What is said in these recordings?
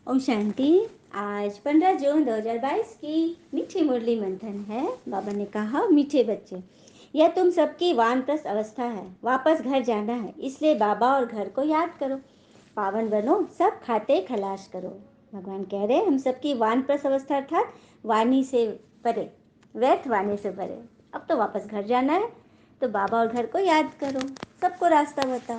ओम शांति। आज 15 जून 2022 की मीठी मुरली मंथन है। बाबा ने कहा, मीठे बच्चे, यह तुम सबकी वानप्रस्थ अवस्था है, वापस घर जाना है, इसलिए बाबा और घर को याद करो, पावन बनो, सब खाते खलास करो। भगवान कह रहे हम सबकी वानप्रस्थ अवस्था अर्थात वाणी से परे, व्यर्थ वाणी से परे। अब तो वापस घर जाना है, तो बाबा और घर को याद करो, सबको रास्ता बताओ।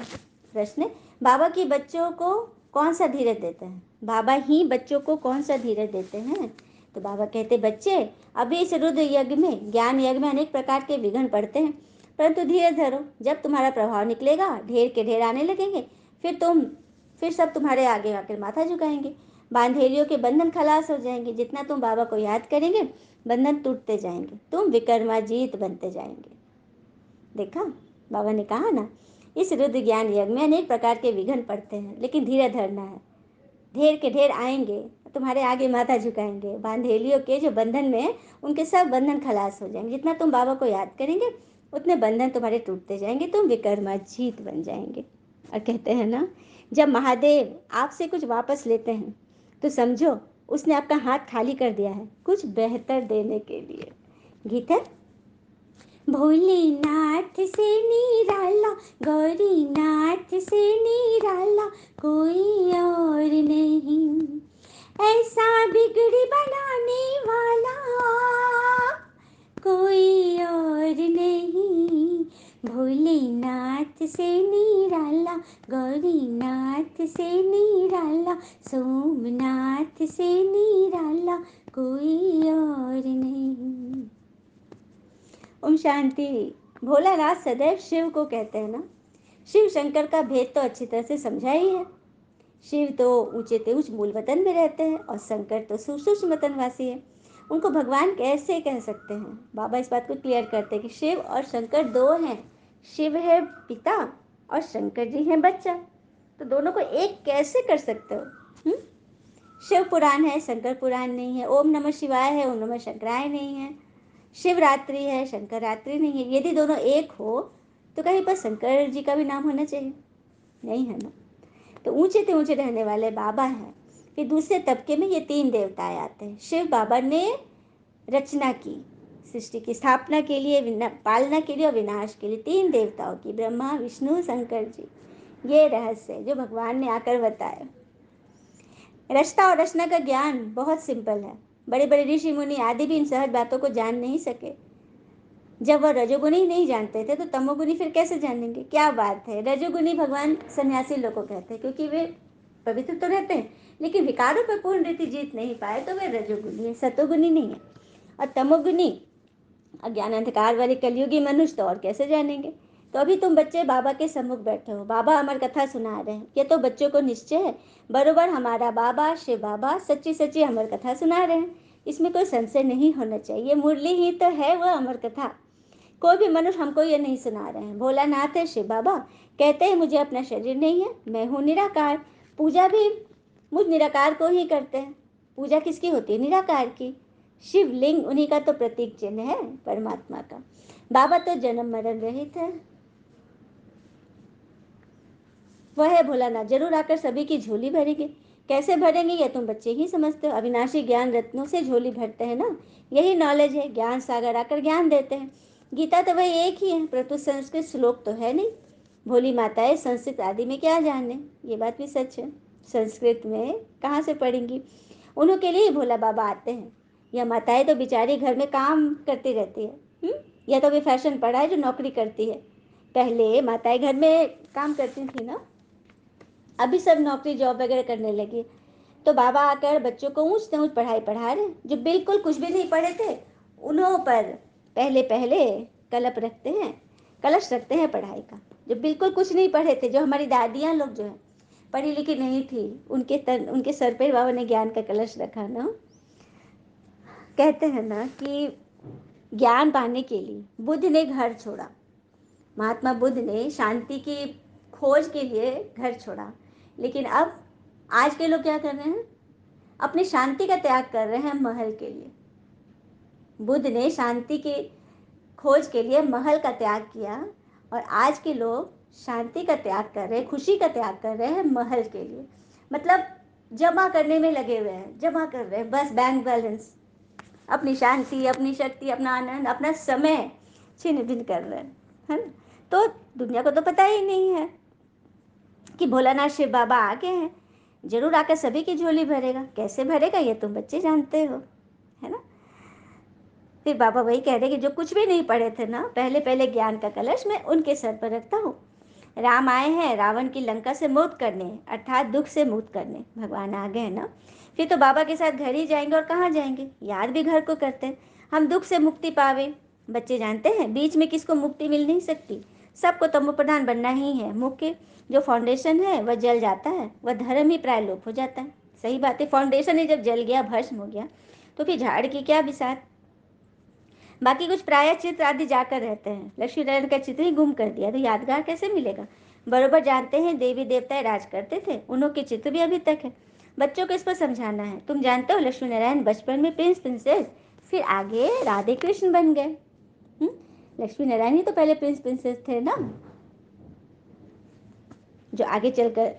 प्रश्न, बाबा की बच्चों को कौन सा धीरज देते हैं? बाबा ही बच्चों को कौन सा धीरज देते हैं? तो बाबा कहते, बच्चे, अभी इस रुद्र यज्ञ में, ज्ञान यज्ञ में अनेक प्रकार के विघ्न पड़ते हैं, परंतु धीरज धरो। जब तुम्हारा प्रभाव निकलेगा, ढेर के ढेर आने लगेंगे, फिर सब तुम्हारे आगे आकर माथा झुकाएंगे, बांधेरियों के बंधन खलास हो जाएंगे। जितना तुम बाबा को याद करेंगे, बंधन टूटते जाएंगे, तुम विक्रमाजीत बनते जाएंगे। देखा, बाबा ने कहा ना, इस रुद्र ज्ञान यज्ञ में अनेक प्रकार के विघ्न पड़ते हैं, लेकिन धीरज धरना है। ढेर के ढेर आएंगे, तुम्हारे आगे माथा झुकाएंगे, बांधेलियों के जो बंधन में है, उनके सब बंधन खलास हो जाएंगे। जितना तुम बाबा को याद करेंगे, उतने बंधन तुम्हारे टूटते जाएंगे, तुम विक्रमाजीत बन जाएंगे। और कहते हैं ना, जब महादेव आपसे कुछ वापस लेते हैं, तो समझो उसने आपका हाथ खाली कर दिया है कुछ बेहतर देने के लिए। गीत है, भोलेनाथ से निराला, गौरीनाथ से निराला कोई और नहीं, ऐसा बिगड़ी बनाने वाला कोई और नहीं। भोलेनाथ से निराला, गौरीनाथ से निराला, सोमनाथ से निराला कोई और नहीं। ओम शांति। भोलानाथ सदैव शिव को कहते हैं ना। शिव शंकर का भेद तो अच्छी तरह से समझा ही है। शिव तो ऊंचे ते ऊंच मूल वतन में रहते हैं और शंकर तो सूक्ष्म वतनवासी है। उनको भगवान कैसे कह सकते हैं? बाबा इस बात को क्लियर करते हैं कि शिव और शंकर दो हैं। शिव है पिता और शंकर जी हैं बच्चा, तो दोनों को एक कैसे कर सकते हो? शिव पुराण है, शंकर पुराण नहीं है। ओम नमः शिवाय है, ओम नमः शंकराय नहीं है। शिवरात्रि है, शंकर रात्रि नहीं है। यदि दोनों एक हो तो कहीं पर शंकर जी का भी नाम होना चाहिए, नहीं है ना? तो ऊंचे से ऊंचे रहने वाले बाबा हैं। फिर दूसरे तबके में ये तीन देवताएं आते हैं। शिव बाबा ने रचना की, सृष्टि की स्थापना के लिए, पालना के लिए और विनाश के लिए तीन देवताओं की, ब्रह्मा विष्णु शंकर जी। ये रहस्य जो भगवान ने आकर बताया। रचना और रचना का ज्ञान बहुत सिंपल है। बड़े बड़े ऋषि मुनि आदि भी इन सहज बातों को जान नहीं सके। जब वह रजोगुनी नहीं जानते थे, तो तमोगुनी फिर कैसे जानेंगे? क्या बात है। रजोगुनी भगवान सन्यासी लोग को कहते हैं, क्योंकि वे पवित्र तो रहते हैं, लेकिन विकारों पर पूर्ण रीति जीत नहीं पाए, तो वे रजोगुनी है, सतोगुनी नहीं है। और तमोगुनी अज्ञान अंधकार वाले कलयुगी मनुष्य तो और कैसे जानेंगे? तो अभी तुम बच्चे बाबा के सम्मुख बैठे हो, बाबा अमर कथा सुना रहे हैं। ये तो बच्चों को निश्चय है, बरोबर हमारा बाबा शिव बाबा सच्ची सच्ची अमर कथा सुना रहे हैं। इसमें कोई संशय नहीं होना चाहिए। मुरली ही तो है वह अमर कथा। कोई भी मनुष्य हमको ये नहीं सुना रहे हैं। भोलानाथ है शिव बाबा, कहते हैं मुझे अपना शरीर नहीं है, मैं हूँ निराकार। पूजा भी मुझ निराकार को ही करते हैं। पूजा किसकी होती है? निराकार की। शिवलिंग उन्हीं का तो प्रतीक चिन्ह है, परमात्मा का। बाबा तो जन्म मरण रहित है। वह है भोलानाथ, जरूर आकर सभी की झोली भरेंगे। कैसे भरेंगे ये तुम बच्चे ही समझते हो। अविनाशी ज्ञान रत्नों से झोली भरते हैं ना, यही नॉलेज है। ज्ञान सागर आकर ज्ञान देते हैं। गीता तो वही एक ही है, परंतु संस्कृत श्लोक तो है नहीं। भोली माताएं संस्कृत आदि में क्या जाने, ये बात भी सच है। संस्कृत में कहाँ से पढ़ेंगी? उन्हों के लिए भोला बाबा आते हैं। यह माताएं तो बेचारी घर में काम करती रहती है। यह तो भी फैशन पड़ा है जो नौकरी करती है। पहले माताएं घर में काम करती थी ना, अभी सब नौकरी जॉब वगैरह करने लगी। तो बाबा आकर बच्चों को ऊंच से ऊंच पढ़ाई पढ़ा रहे। जो बिल्कुल कुछ भी नहीं पढ़े थे, उन्हों पर पहले पहले कलप रखते हैं, कलश रखते हैं पढ़ाई का। जो बिल्कुल कुछ नहीं पढ़े थे, जो हमारी दादियाँ लोग जो है पढ़ी लिखी नहीं थी, उनके सर पर बाबा ने ज्ञान का कलश रखा ना। कहते हैं ना कि ज्ञान पाने के लिए बुद्ध ने घर छोड़ा। महात्मा बुद्ध ने शांति की खोज के लिए घर छोड़ा, लेकिन अब आज के लोग क्या कर रहे हैं? अपनी शांति का त्याग कर रहे हैं महल के लिए। बुद्ध ने शांति की खोज के लिए महल का त्याग किया, और आज के लोग शांति का त्याग कर रहे हैं, खुशी का त्याग कर रहे हैं महल के लिए। मतलब जमा करने में लगे हुए हैं, जमा कर रहे हैं बस बैंक बैलेंस, अपनी शांति, अपनी शक्ति, अपना आनंद, अपना समय छीन भिन कर रहे हैं, है ना। तो दुनिया को तो पता ही नहीं है कि भोलानाथ शिव बाबा आ गए हैं, जरूर आकर सभी की झोली भरेगा। कैसे भरेगा ये तुम बच्चे जानते हो, है ना। फिर बाबा वही कह रहे कि जो कुछ भी नहीं पढ़े थे ना, पहले पहले ज्ञान का कलश मैं उनके सर पर रखता हूँ। राम आए हैं रावण की लंका से मुक्त करने, अर्थात दुख से मुक्त करने, भगवान आ गए ना। फिर तो बाबा के साथ घर ही जाएंगे, और कहाँ जाएंगे, याद भी घर को करते हैं। हम दुख से मुक्ति पावे, बच्चे जानते हैं बीच में किसको मुक्ति मिल नहीं सकती, सबको तमो प्रधान बनना ही है। मुख्य जो फाउंडेशन है वह जल जाता है, वह धर्म ही प्राय लोप हो जाता है। सही बात है, फाउंडेशन ही जब जल गया, भस्म हो गया, तो फिर झाड़ की क्या बिसात। बाकी कुछ प्राय चित्र आदि जाकर रहते हैं, लक्ष्मी नारायण का चित्र ही गुम कर दिया तो यादगार कैसे मिलेगा। बरोबर जानते हैं देवी देवता राज करते थे, उन्हों के चित्र भी अभी तक है। बच्चों को इस पर समझाना है। तुम जानते हो लक्ष्मी नारायण बचपन में प्रिंस प्रिंसेस, फिर आगे राधे कृष्ण बन गए। लक्ष्मी नारायण ही तो पहले प्रिंस प्रिंसेस थे ना, जो आगे चलकर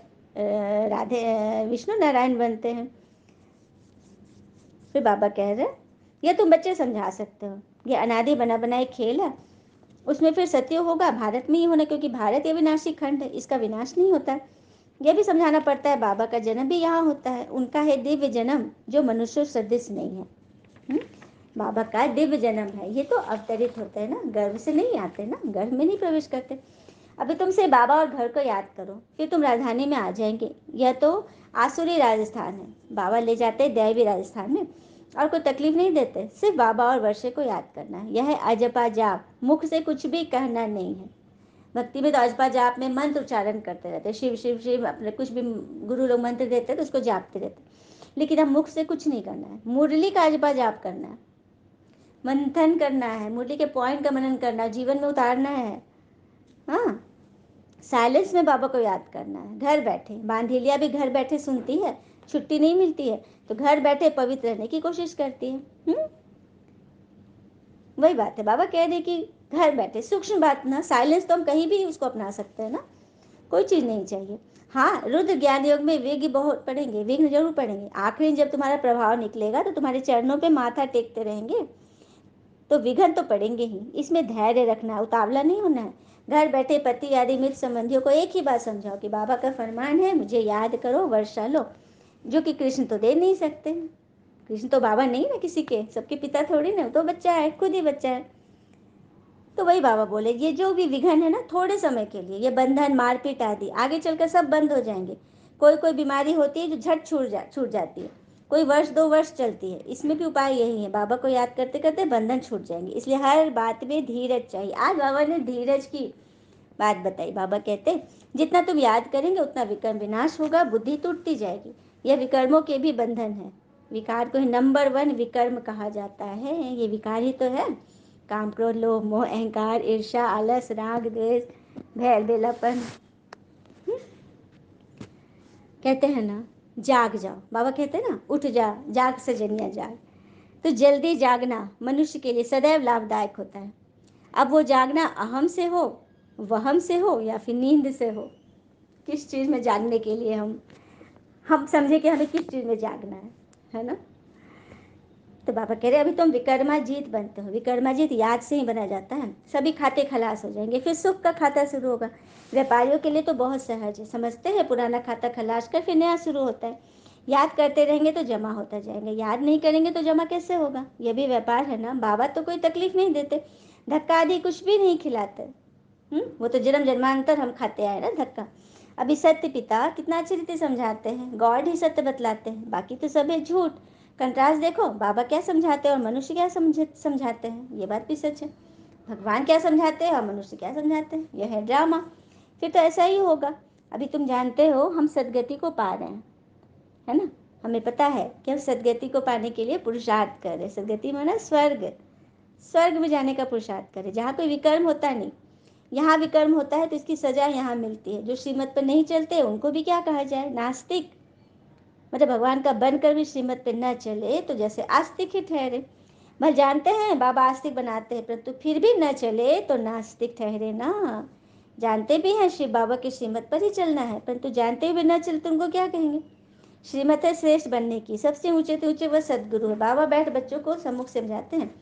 राधे विष्णु नारायण बनते हैं। फिर बाबा कह रहे ये तुम बच्चे समझा सकते हो, ये अनादि बना बनाए खेल है, उसमें फिर सत्य होगा भारत में ही होना, क्योंकि भारत ये विनाशी खंड है, इसका विनाश नहीं होता है। यह भी समझाना पड़ता है बाबा का जन्म भी यहाँ होता है, उनका है दिव्य जन्म जो मनुष्य सदृश नहीं है। बाबा का दिव्य जन्म है, ये तो अवतरित होते हैं ना, गर्भ से नहीं आते ना, गर्भ में नहीं प्रवेश करते। अभी तुमसे बाबा और घर को याद करो, फिर तुम राजधानी में आ जाएंगे। यह तो आसुरी राजस्थान है, बाबा ले जाते हैं दैवी राजस्थान में, और कोई तकलीफ नहीं देते, सिर्फ बाबा और वर्षे को याद करना है। यह है अजपा जाप, मुख से कुछ भी कहना नहीं है। भक्ति में तो अजपा जाप में मंत्र उच्चारण करते रहते, शिव शिव शिव, अपने कुछ भी गुरु लोग मंत्र देते तो उसको जापते रहते, लेकिन अब मुख से कुछ नहीं करना है, मुरली का अजपा जाप करना है, मंथन करना है, मुरली के पॉइंट का मनन करना है, जीवन में उतारना है। हाँ, साइलेंस में बाबा को याद करना है, घर बैठे। बांधेलिया भी घर बैठे सुनती है, छुट्टी नहीं मिलती है तो घर बैठे पवित्र रहने की कोशिश करती है। वही बात है, बाबा कह रहे कि घर बैठे, सूक्ष्म बात ना, साइलेंस तो हम कहीं भी उसको अपना सकते हैं ना, कोई चीज़ नहीं चाहिए। हाँ, रुद्र ज्ञान योग में विघ्न बहुत पड़ेंगे, विघ्न जरूर पड़ेंगे। आखिरी जब तुम्हारा प्रभाव निकलेगा तो तुम्हारे चरणों पे माथा टेकते रहेंगे, तो विघ्न तो पड़ेंगे ही। इसमें धैर्य रखना है, उतावला नहीं होना है। घर बैठे पति आदि मित्र संबंधियों को एक ही बात समझाओ कि बाबा का फरमान है मुझे याद करो, वर्षा लो, जो कि कृष्ण तो दे नहीं सकते। कृष्ण तो बाबा नहीं ना किसी के, सबके पिता थोड़ी ना, तो बच्चा है, खुद ही बच्चा है। तो वही बाबा बोले ये जो भी विघन है ना, थोड़े समय के लिए, ये बंधन मारपीट आदि आगे चलकर सब बंद हो जाएंगे। कोई कोई बीमारी होती है जो झट छूट जाती है, कोई वर्ष 2 वर्ष चलती है, इसमें भी उपाय यही है, बाबा को याद करते करते बंधन छूट जाएंगे। इसलिए हर बात में धीरज चाहिए। आज बाबा ने धीरज की बात बताई। बाबा कहते जितना तुम याद करेंगे उतना विकर्म विनाश होगा, बुद्धि टूटती जाएगी। यह विकर्मों के भी बंधन है। विकार को नंबर 1 विकर्म कहा जाता है, ये विकार ही तो है। काम, क्रोध, लोभ, मोह, अहंकार, ईर्ष्या, आलस, राग, द्वेष, भय, बेलापन। कहते हैं ना जाग जाओ, बाबा कहते हैं ना उठ जा, जाग सजनिया जाग। तो जल्दी जागना मनुष्य के लिए सदैव लाभदायक होता है। अब वो जागना अहम से हो, वहम से हो, या फिर नींद से हो, किस चीज़ में जागने के लिए हम समझे कि हमें किस चीज़ में जागना है ना। तो बाबा कह रहे अभी तुम विकर्माजीत बनते हो। विकर्माजीत याद से ही बना जाता है, सभी खाते खलास हो जाएंगे, फिर सुख का खाता शुरू होगा। व्यापारियों के लिए तो बहुत सहज है, समझते हैं पुराना खाता खलास कर फिर नया शुरू होता है। याद करते रहेंगे तो जमा होता जाएंगे, याद नहीं करेंगे तो जमा कैसे होगा। यह भी व्यापार है ना। बाबा तो कोई तकलीफ नहीं देते, धक्का आदि कुछ भी नहीं खिलाते। वो तो जन्म जन्मांतर हम खाते आए ना धक्का। अभी सत्य पिता कितना अच्छी रीति समझाते हैं, गॉड ही सत्य बतलाते हैं, बाकी तो सब है झूठ। कंट्रास्ट देखो, बाबा क्या समझाते हैं और मनुष्य क्या समझाते हैं, ये बात भी सच है। भगवान क्या समझाते हैं और मनुष्य क्या समझाते हैं, यह है ड्रामा। फिर तो ऐसा ही होगा। अभी तुम जानते हो हम सदगति को पा रहे हैं, है ना। हमें पता है कि हम सदगति को पाने के लिए पुरुषार्थ कर रहे हैं। सदगति माना स्वर्ग, स्वर्ग में जाने का पुरुषार्थ करें, जहाँ कोई विकर्म होता नहीं। यहाँ विकर्म होता है तो इसकी सजा यहाँ मिलती है। जो श्रीमत पर नहीं चलते उनको भी क्या कहा जाए, नास्तिक। मतलब भगवान का बनकर भी श्रीमत पे न चले तो जैसे आस्तिक ही ठहरे। भले जानते हैं बाबा आस्तिक बनाते हैं, परंतु फिर भी न चले तो नास्तिक ठहरे ना। जानते भी हैं शिव बाबा के श्रीमत पर ही चलना है, परंतु जानते हुए न चलते उनको क्या कहेंगे, श्रीमत है श्रेष्ठ बनने की, सबसे ऊंचे से ऊंचे वह सदगुरु है। बाबा बैठ बच्चों को सम्मुख समझाते हैं।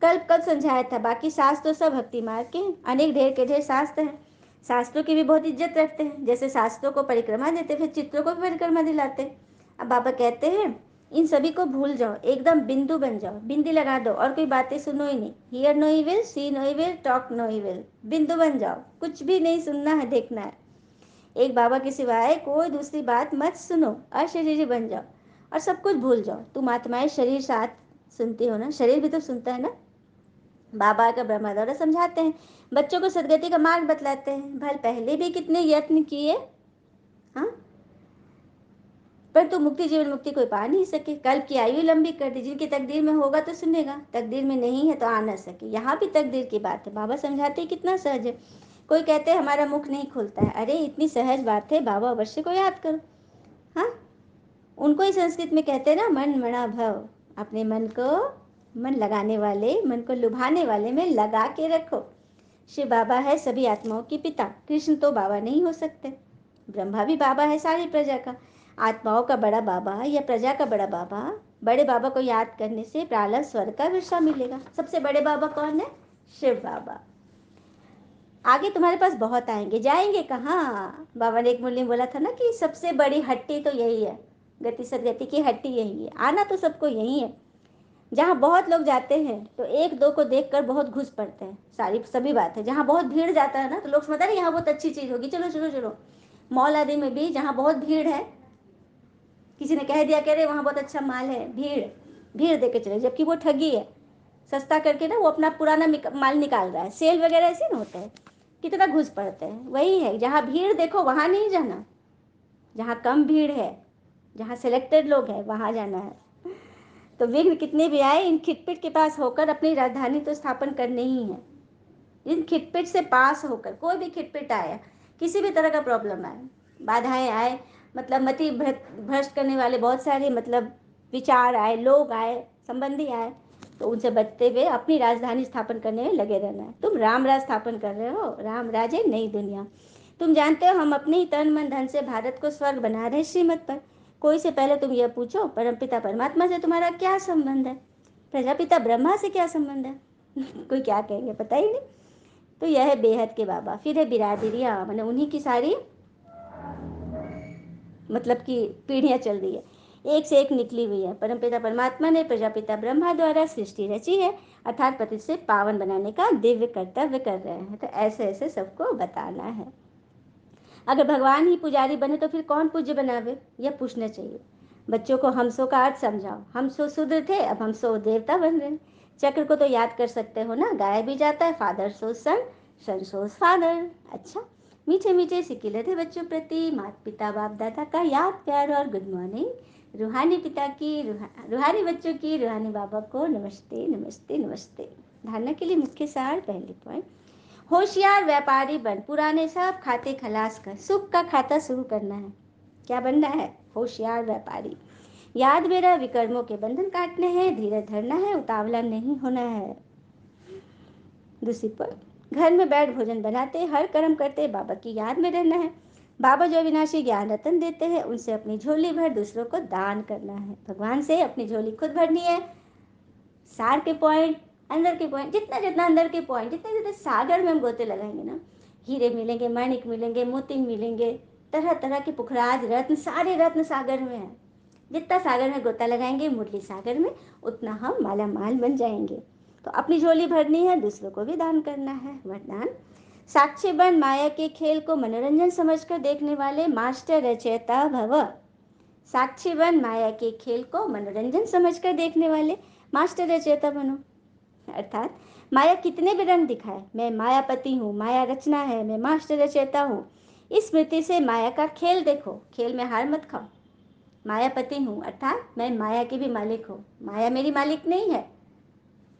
कल कल समझाया था, बाकी शास्त्र तो सब भक्ति मार्ग के हैं, अनेक ढेर के ढेर शास्त्र हैं। शास्त्रों की भी बहुत इज्जत रखते हैं, जैसे शास्त्रों को परिक्रमा देते फिर चित्रों को भी परिक्रमा दिलाते। अब बाबा कहते हैं इन सभी को भूल जाओ, एकदम बिंदु बन जाओ, बिंदी लगा दो और कोई बातें सुनो ही नहीं। Hear no evil, see no evil, talk no evil, बिंदु बन जाओ, कुछ भी नहीं सुनना है देखना है। एक बाबा के सिवाय कोई दूसरी बात मत सुनो, अशरीरी बन जाओ और सब कुछ भूल जाओ। तुम आत्माएं शरीर साथ सुनती हो ना, शरीर भी तो सुनता है ना। बाबा का ब्रह्मा द्वारा समझाते हैं, बच्चों को सदगति का मार्ग बतलाते हैं। भल पहले भी कितने यत्न किए, हाँ, पर तो मुक्ति जीवन मुक्ति कोई पा नहीं सके। कल्प की आयु लंबी कर दी, जिनकी तकदीर में होगा तो सुनेगा, तकदीर में नहीं है तो आ न सके। यहाँ भी तकदीर की बात है। बाबा समझाते हैं कितना सहज है। कोई कहते हैं हमारा मुख नहीं खुलता है, अरे इतनी सहज बात है, बाबा अवश्य को याद करो। हाँ, उनको ही संस्कृत में कहते हैं ना, मन मना भव, अपने मन को, मन लगाने वाले, मन को लुभाने वाले में लगा के रखो। शिव बाबा है सभी आत्माओं के पिता, कृष्ण तो बाबा नहीं हो सकते। ब्रह्मा भी बाबा है सारी प्रजा का, आत्माओं का बड़ा बाबा या प्रजा का बड़ा बाबा। बड़े बाबा को याद करने से प्रालब्ध स्वर्ग का विरसा मिलेगा। सबसे बड़े बाबा कौन है? शिव बाबा। आगे तुम्हारे पास बहुत आएंगे, जाएंगे कहाँ? बाबा ने एक मुरली में बोला था ना कि सबसे बड़ी हट्टी तो यही है, गति सदगति की हट्टी यही है। आना तो सबको यही है। जहाँ बहुत लोग जाते हैं तो एक दो को देखकर बहुत घुस पड़ते हैं, सारी सभी बात है। जहाँ बहुत भीड़ जाता है ना तो लोग समझते हैं यहाँ बहुत अच्छी चीज होगी, चलो चलो चलो। मॉल आदि में भी जहाँ बहुत भीड़ है, किसी ने कह दिया कह रहे वहाँ बहुत अच्छा माल है, भीड़ भीड़ दे के चले, जबकि वो ठगी है। सस्ता करके ना वो अपना पुराना माल निकाल रहा है, सेल वगैरह ऐसे ना होता है। कितना घुस पड़ते हैं। वही है, जहाँ भीड़ देखो वहाँ नहीं जाना, जहाँ कम भीड़ है, जहाँ सिलेक्टेड लोग हैं वहाँ जाना है। तो विघ्न कितने भी आए, इन खिटपिट के पास होकर अपनी राजधानी तो स्थापन करनी ही है। इन खिटपिट से पास होकर, कोई भी खिटपिट आया, किसी भी तरह का प्रॉब्लम आए, बाधाएं आए, मतलब मति भ्रष्ट करने वाले बहुत सारे मतलब विचार आए, लोग आए, संबंधी आए, तो उनसे बचते हुए अपनी राजधानी स्थापन करने में लगे रहना है। तुम राम राज स्थापन कर रहे हो, राम राज है नई दुनिया। तुम जानते हो हम अपने ही तन मन धन से भारत को स्वर्ग बना रहे श्रीमत पर। कोई से पहले तुम यह पूछो परमपिता परमात्मा से तुम्हारा क्या संबंध है, प्रजापिता ब्रह्मा से क्या संबंध है? कोई क्या कहेंगे पता ही नहीं। तो यह है बेहद के बाबा। फिर है बिरादरिया, मैंने उन्हीं की सारी मतलब कि पीढ़ियां चल रही है, एक से एक निकली हुई है। परमपिता परमात्मा ने प्रजापिता ब्रह्मा द्वारा सृष्टि रची है, अर्थात पति से पावन बनाने का दिव्य कर्तव्य कर रहे हैं। तो ऐसे ऐसे सबको बताना है। अगर भगवान ही पुजारी बने तो फिर कौन पूज्य बनावे, यह पूछना चाहिए। बच्चों को हमसो का अर्थ समझाओ। हम सो शूद्र थे, अब हम सो देवता बन रहे हैं। चक्र को तो याद कर सकते हो ना, गाया भी जाता है, फादर सो सन, सन सो फादर। अच्छा, मीठे मीठे सिक्के थे बच्चों प्रति, माता पिता बाप दादा का याद प्यार और गुड मॉर्निंग। रूहानी पिता की रूहानी बच्चों की रूहानी बाबा को नमस्ते नमस्ते नमस्ते। धारणा के लिए मुख्य सार, पहले पॉइंट, होशियार व्यापारी बन, पुराने सब खाते खलास कर, सुख का खाता शुरू करना है। क्या बनना है? होशियार व्यापारी। याद मेरा विकर्मों के बंधन काटने हैं, धीरज धरना है, उतावला नहीं होना है। दूसरी पर, घर में बैठ भोजन बनाते, हर कर्म करते, बाबा की याद में रहना है। बाबा जो अविनाशी ज्ञान रतन देते हैं उनसे अपनी झोली भर दूसरों को दान करना है। भगवान से अपनी झोली खुद भरनी है। सार के पॉइंट, अंदर के पॉइंट, जितना जितना अंदर के पॉइंट, जितने जितने सागर में हम गोते लगाएंगे ना, हीरे मिलेंगे, माणिक मिलेंगे, मोती मिलेंगे, तरह तरह के पुखराज रत्न, सारे रत्न सागर में है। जितना सागर में गोता लगाएंगे मुरली सागर में, उतना हम माला माल बन जाएंगे। तो अपनी झोली भरनी है, दूसरों को भी दान करना है। वरदान, साक्षी बन माया के खेल को मनोरंजन समझकर देखने वाले मास्टर रचयिता भव। साक्षी बन माया के खेल को मनोरंजन समझकर देखने वाले मास्टर रचयिता बनो। अर्थात माया कितने भी रंग दिखाए, मैं मायापति हूँ, माया रचना है, मैं मास्टर रचयिता हूँ, इस स्मृति से माया का खेल देखो, खेल में हार मत खाओ। मायापति हूँ अर्थात मैं माया की भी मालिक हूँ, माया मेरी मालिक नहीं है,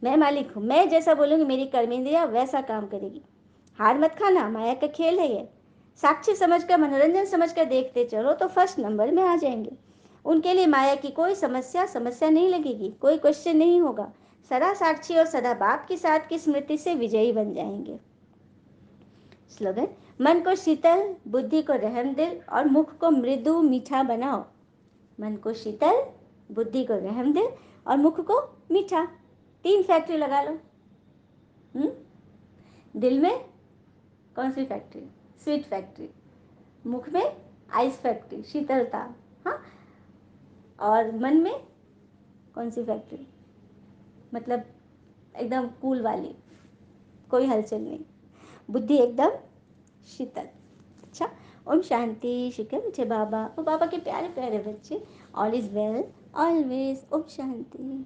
मैं मालिक हूँ। मैं जैसा बोलूँगी मेरी कर्मेंद्रिया वैसा काम करेगी। हार मत खाना, माया का खेल है ये। साक्षी समझकर, मनोरंजन समझकर देखते चलो तो फर्स्ट नंबर में आ जाएंगे। उनके लिए माया की कोई समस्या नहीं लगेगी, कोई क्वेश्चन नहीं होगा। सदा साक्षी और सदा बाप के साथ की स्मृति से विजयी बन जाएंगे। स्लोगन, मन को शीतल, बुद्धि को रहम दिल और मुख को मृदु मीठा बनाओ। मन को शीतल, बुद्धि को रहमदिल और मुख को मीठा। 3 फैक्ट्री लगा लो। दिल में कौन सी फैक्ट्री? Sweet factory. मुख में आइस फैक्ट्री, शीतलता। हाँ, और मन में कौन सी फैक्ट्री? मतलब एकदम कूल वाली, कोई हलचल नहीं, बुद्धि एकदम शीतल। अच्छा, ओम शांति। शुक्र मुझे बाबा और बाबा के प्यारे प्यारे बच्चे। All is well always. ओम शांति।